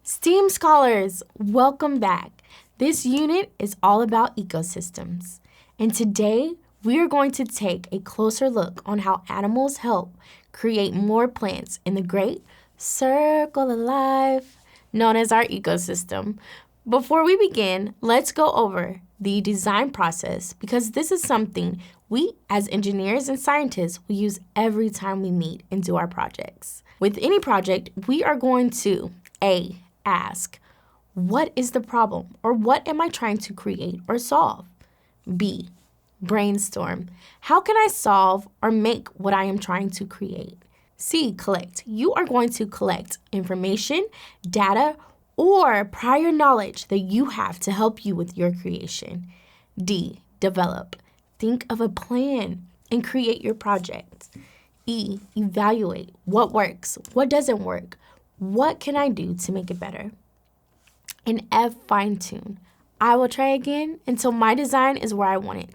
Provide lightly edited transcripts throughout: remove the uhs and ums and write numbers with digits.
STEAM scholars, welcome back. This unit is all about ecosystems. And today, we are going to take a closer look on how animals help create more plants in the great circle of life known as our ecosystem. Before we begin, let's go over the design process because this is something we as engineers and scientists will use every time we meet and do our projects. With any project, we are going to A, ask, what is the problem or what am I trying to create or solve? B, brainstorm, how can I solve or make what I am trying to create? C, collect, you are going to collect information, data, or prior knowledge that you have to help you with your creation. D, develop, think of a plan and create your project. E, evaluate, what works, what doesn't work, what can I do to make it better? And F, fine tune. I will try again until my design is where I want it.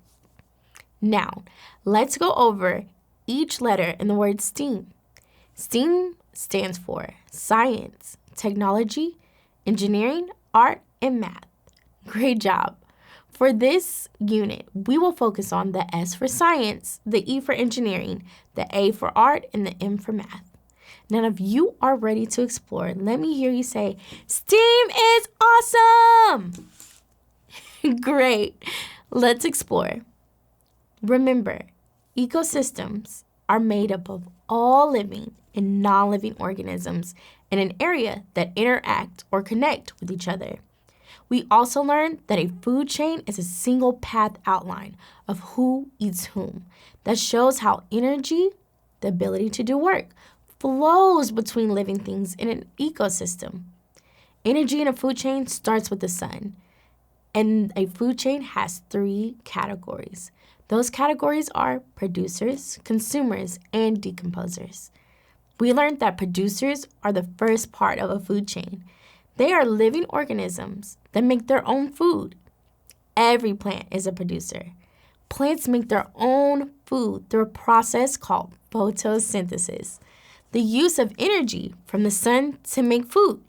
Now, let's go over each letter in the word STEAM. STEAM stands for science, technology, engineering, art, and math. Great job. For this unit, we will focus on the S for science, the E for engineering, the A for art, and the M for math. Now, if you are ready to explore, let me hear you say, STEAM is awesome! Great. Let's explore. Remember, ecosystems are made up of all living and non-living organisms in an area that interact or connect with each other. We also learned that a food chain is a single path outline of who eats whom. That shows how energy, the ability to do work, flows between living things in an ecosystem. Energy in a food chain starts with the sun, and a food chain has 3 categories. Those categories are producers, consumers, and decomposers. We learned that producers are the first part of a food chain. They are living organisms that make their own food. Every plant is a producer. Plants make their own food through a process called photosynthesis, the use of energy from the sun to make food.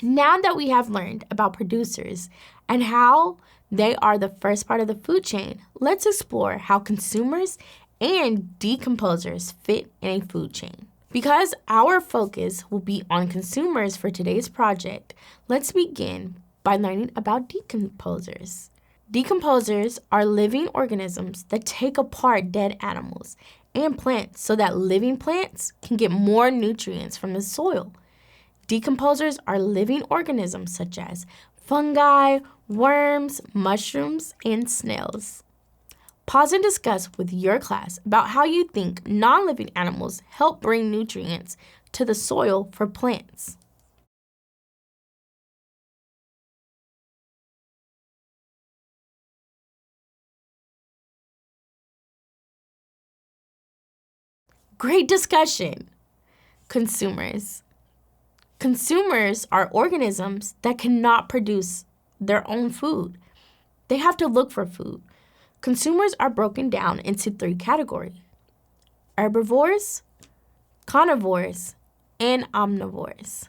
Now that we have learned about producers and how they are the first part of the food chain, let's explore how consumers and decomposers fit in a food chain. Because our focus will be on consumers for today's project, let's begin by learning about decomposers. Decomposers are living organisms that take apart dead animals and plants so that living plants can get more nutrients from the soil. Decomposers are living organisms such as fungi, worms, mushrooms, and snails. Pause and discuss with your class about how you think non-living animals help bring nutrients to the soil for plants. Great discussion. Consumers. Consumers are organisms that cannot produce their own food. They have to look for food. Consumers are broken down into 3 categories: herbivores, carnivores, and omnivores.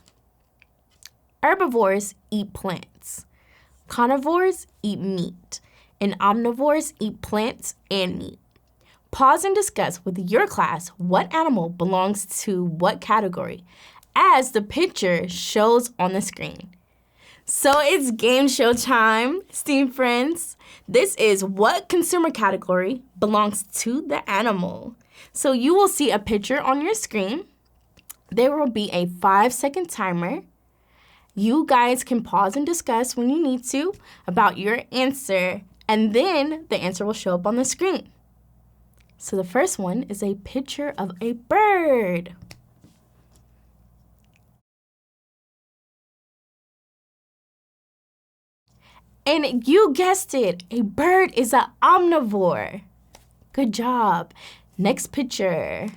Herbivores eat plants. Carnivores eat meat, and omnivores eat plants and meat. Pause and discuss with your class what animal belongs to what category, as the picture shows on the screen. So it's game show time, STEAM friends. This is what consumer category belongs to the animal. So you will see a picture on your screen. There will be a 5-second timer. You guys can pause and discuss when you need to about your answer, and then the answer will show up on the screen. So the first one is a picture of a bird. And you guessed it, a bird is an omnivore. Good job. Next picture.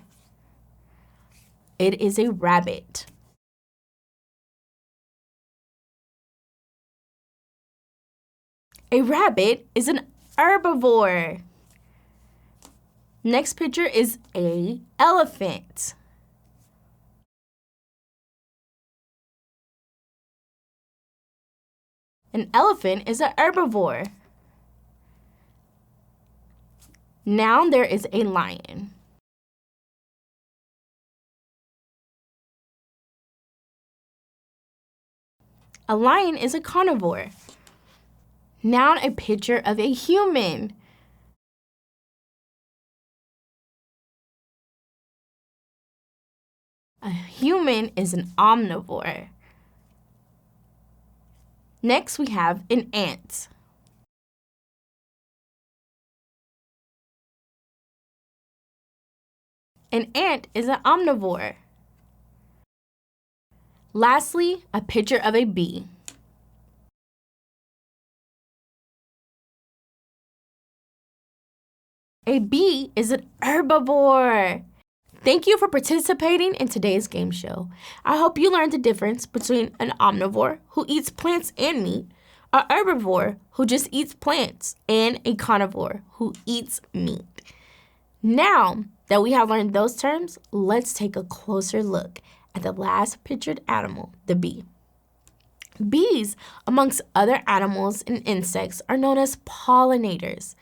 It is a rabbit. A rabbit is an herbivore. Next picture is a elephant. An elephant is an herbivore. Noun, there is a lion. A lion is a carnivore. Noun, a picture of a human. A human is an omnivore. Next, we have an ant. An ant is an omnivore. Lastly, a picture of a bee. A bee is an herbivore. Thank you for participating in today's game show. I hope you learned the difference between an omnivore who eats plants and meat, a herbivore who just eats plants, and a carnivore who eats meat. Now that we have learned those terms, let's take a closer look at the last pictured animal, the bee. Bees, amongst other animals and insects, are known as pollinators.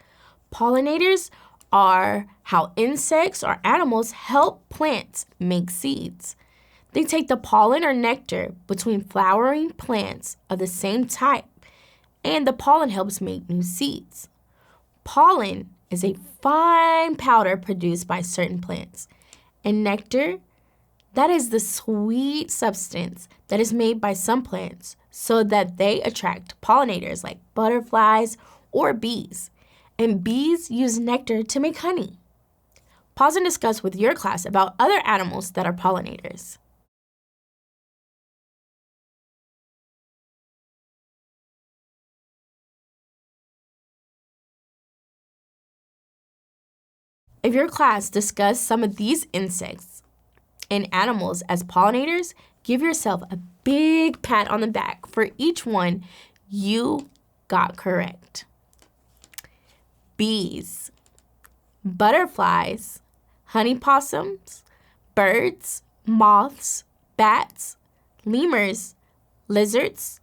Pollinators are how insects or animals help plants make seeds. They take the pollen or nectar between flowering plants of the same type, and the pollen helps make new seeds. Pollen is a fine powder produced by certain plants, and nectar, that is the sweet substance that is made by some plants so that they attract pollinators like butterflies or bees. And bees use nectar to make honey. Pause and discuss with your class about other animals that are pollinators. If your class discussed some of these insects and animals as pollinators, give yourself a big pat on the back for each one you got correct. Bees, butterflies, honey possums, birds, moths, bats, lemurs, lizards,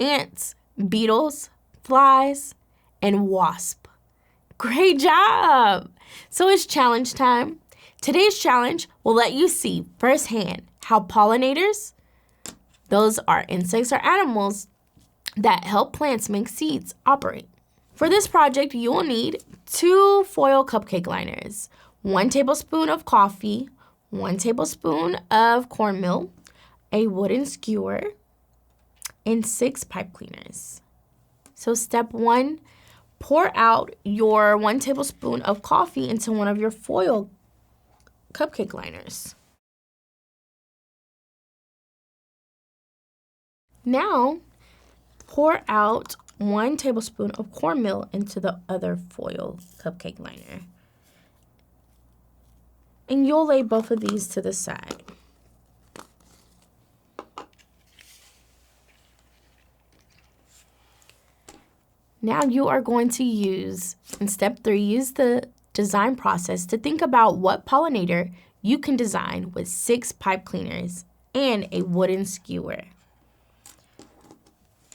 ants, beetles, flies, and wasps. Great job! So it's challenge time. Today's challenge will let you see firsthand how pollinators, those are insects or animals that help plants make seeds, operate. For this project, you will need 2 foil cupcake liners, 1 tablespoon of coffee, 1 tablespoon of cornmeal, a wooden skewer, and 6 pipe cleaners. So step 1, pour out your 1 tablespoon of coffee into one of your foil cupcake liners. Now, pour out 1 tablespoon of cornmeal into the other foil cupcake liner. And you'll lay both of these to the side. Now you are going to use, in step 3, use the design process to think about what pollinator you can design with 6 pipe cleaners and a wooden skewer.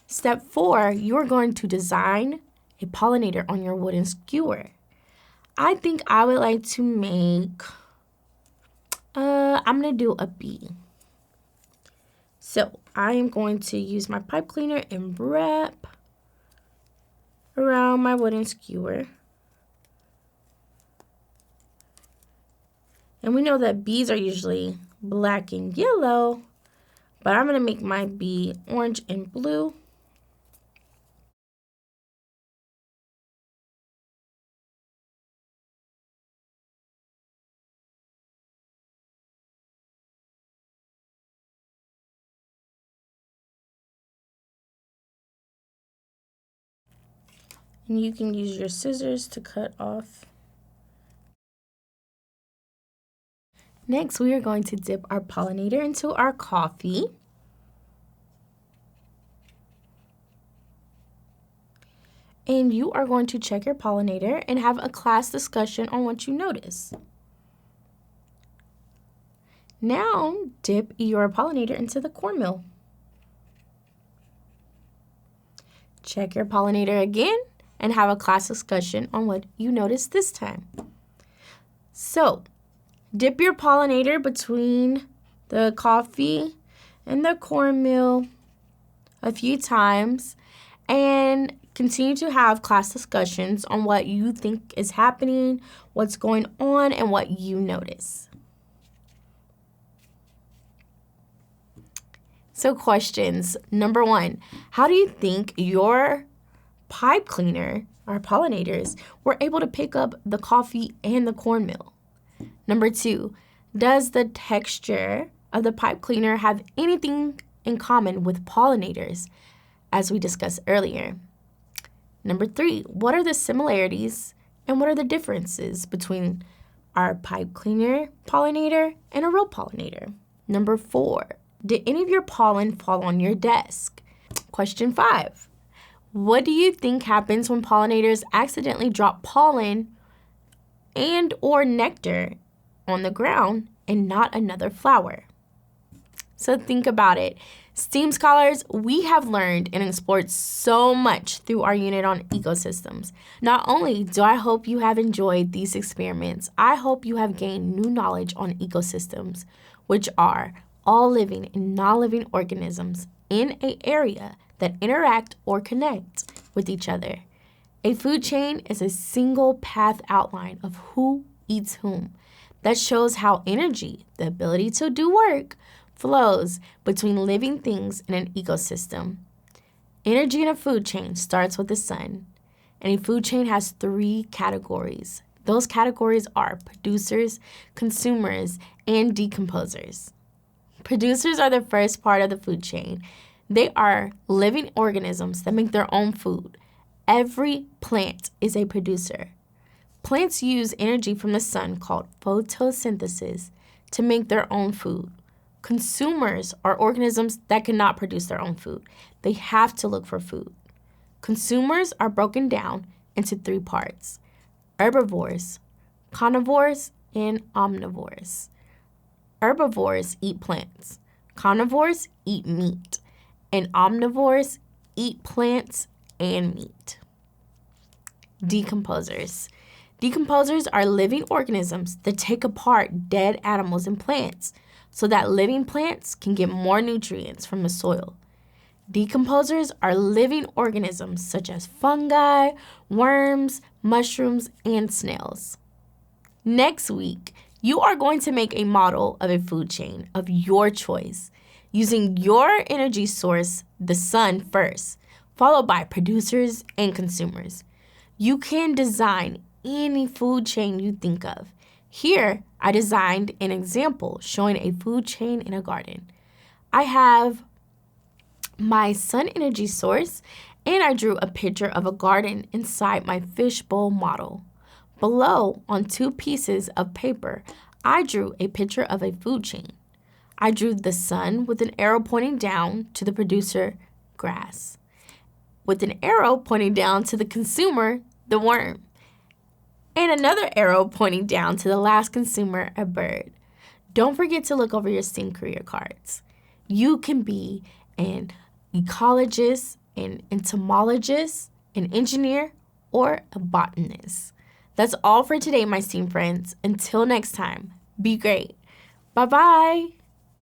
Step 4, you are going to design a pollinator on your wooden skewer. I think I would like to make, I'm going to do a bee. So I am going to use my pipe cleaner and wrap around my wooden skewer. And we know that bees are usually black and yellow, but I'm going to make my bee orange and blue. And you can use your scissors to cut off. Next, we are going to dip our pollinator into our coffee. And you are going to check your pollinator and have a class discussion on what you notice. Now, dip your pollinator into the cornmeal. check your pollinator again and have a class discussion on what you noticed this time. So, dip your pollinator between the coffee and the cornmeal a few times and continue to have class discussions on what you think is happening, what's going on, and what you notice. So questions. Number 1, how do you think your pipe cleaner, or pollinators, were able to pick up the coffee and the cornmeal? Number 2, does the texture of the pipe cleaner have anything in common with pollinators, as we discussed earlier? Number 3, what are the similarities and what are the differences between our pipe cleaner pollinator and a real pollinator? Number 4, did any of your pollen fall on your desk? Question 5, what do you think happens when pollinators accidentally drop pollen and or nectar on the ground and not another flower? So think about it. STEAM scholars, we have learned and explored so much through our unit on ecosystems. Not only do I hope you have enjoyed these experiments, I hope you have gained new knowledge on ecosystems, which are all living and non-living organisms in an area that interact or connect with each other. A food chain is a single path outline of who eats whom that shows how energy, the ability to do work, flows between living things in an ecosystem. Energy in a food chain starts with the sun, and a food chain has 3 categories. Those categories are producers, consumers, and decomposers. Producers are the first part of the food chain. They are living organisms that make their own food. Every plant is a producer. Plants use energy from the sun called photosynthesis to make their own food. Consumers are organisms that cannot produce their own food. They have to look for food. Consumers are broken down into 3 parts: herbivores, carnivores, and omnivores. Herbivores eat plants, carnivores eat meat, and omnivores eat plants and meat. Decomposers. Decomposers are living organisms that take apart dead animals and plants so that living plants can get more nutrients from the soil. Decomposers are living organisms such as fungi, worms, mushrooms, and snails. Next week, you are going to make a model of a food chain of your choice, using your energy source, the sun, first, followed by producers and consumers. You can design any food chain you think of. Here, I designed an example showing a food chain in a garden. I have my sun energy source, and I drew a picture of a garden inside my fishbowl model. Below, on 2 pieces of paper, I drew a picture of a food chain. I drew the sun with an arrow pointing down to the producer, grass, with an arrow pointing down to the consumer, the worm, and another arrow pointing down to the last consumer, a bird. Don't forget to look over your STEAM career cards. You can be an ecologist, an entomologist, an engineer, or a botanist. That's all for today, my STEAM friends. Until next time, be great. Bye-bye.